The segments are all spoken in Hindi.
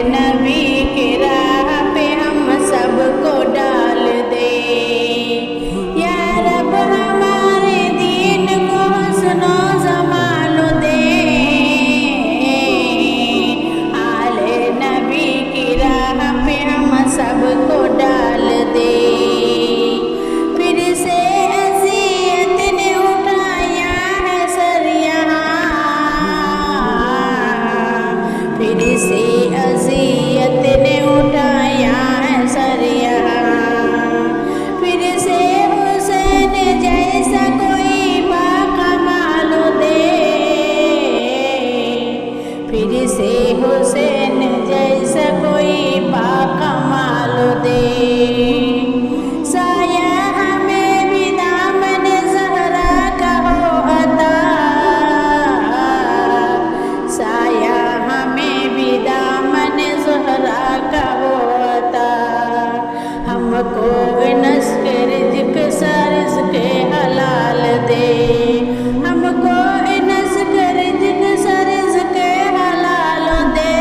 नबी के राह पे हम सबको डाल दे। या रब हमारे दीन को हुस्नो जमाल दे। आले नबी की राह पे हम सबको डाल दे। फिर से अज़ियत ने उठाया है सर यहाँ, फिर से अज़ियत ने उठाया है सर यहाँ। फिर से हुसैन जैसा कोई बाकमाल दे। फिर से हुसैन जैसा कोई बाकमाल दे। साया हमें भी दामन ज़हरा का हो अता। साया हमें भी दामन ज़हरा का हो अता। हमको नस्क रिज़्क़ सा रिज़्क़ हलाल दे। हमको नस्क रिज़्क़ सा रिज़्क़ हलाल दे।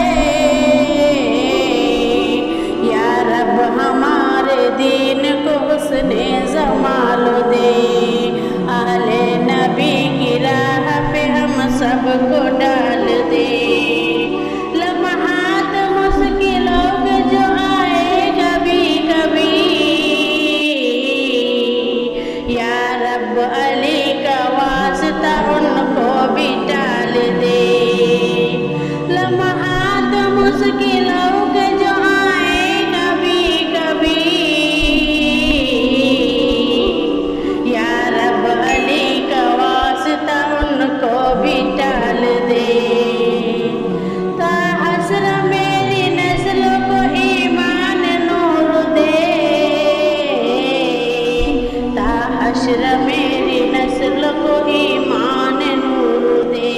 या रब हमारे दीन को हुस्ने ज़माल दे। आले नबी की राह पे हम सबको डाल दे। लम्हात मुश्किलों के जो आए कभी कभी, या रब अली का वास्ता उनको भी टाल दे। लम्हात मुश्किलों के जो आए कभी कभी, या रब अली का वास्ता उनको भी टाल दे। ता हश्र मेरी नस्ल को ईमान नूर दे। ता हश्र मेरी नस्ल को ईमान नूर दे।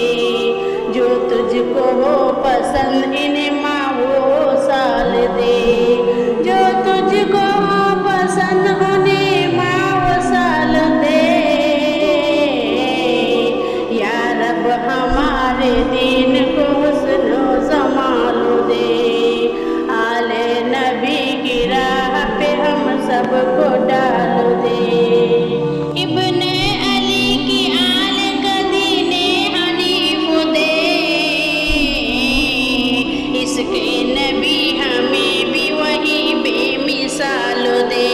जो तुझको हो पसंद इन्हें माँ वो साल दे। जो तुझको हो पसंद उन्हें माँ वो साल दे। या रब हमारे दीन को हुस्नो ज़माल दे। आले नबी की राह पे हम सबको डाल दे। इब्ने अली की आल का दीने हनीफ दे। इसके नबी हमें भी वही बेमिसाल दे।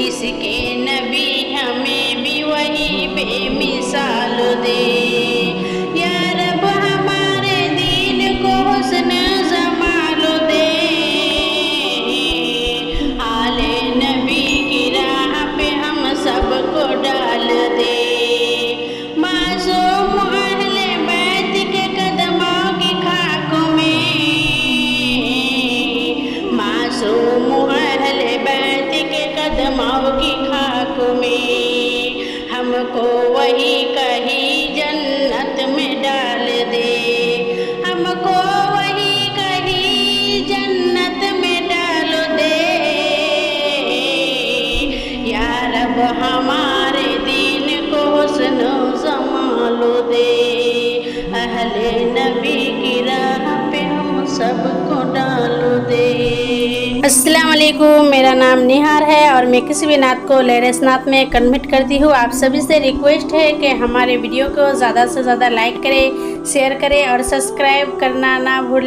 इसके नबी हमें भी वही बेमिसाल दे। या रब हमारे दीन को हुस्न ज़माल दे। आले नबी की राह पे हम सबको डाल दे। मासूम अहले बैत के कदमों की खाक में, मासूम अहले बैत के कदमों की खाक में, हमको वही कहीं जन्नत में डाल दे। हमको वही कहीं जन्नत में डाल दे। या रब हमारे दीन को हुस्नो ज़माल दे। अहले नबी की राह पे हम सबको डाल दे। अस्सलाम वालेकुम, मेरा नाम निहार है और मैं किसी भी नात को लेरेस नात में कन्वर्ट करती हूँ। आप सभी से रिक्वेस्ट है कि हमारे वीडियो को ज़्यादा से ज़्यादा लाइक करें, शेयर करें और सब्सक्राइब करना ना भूलें।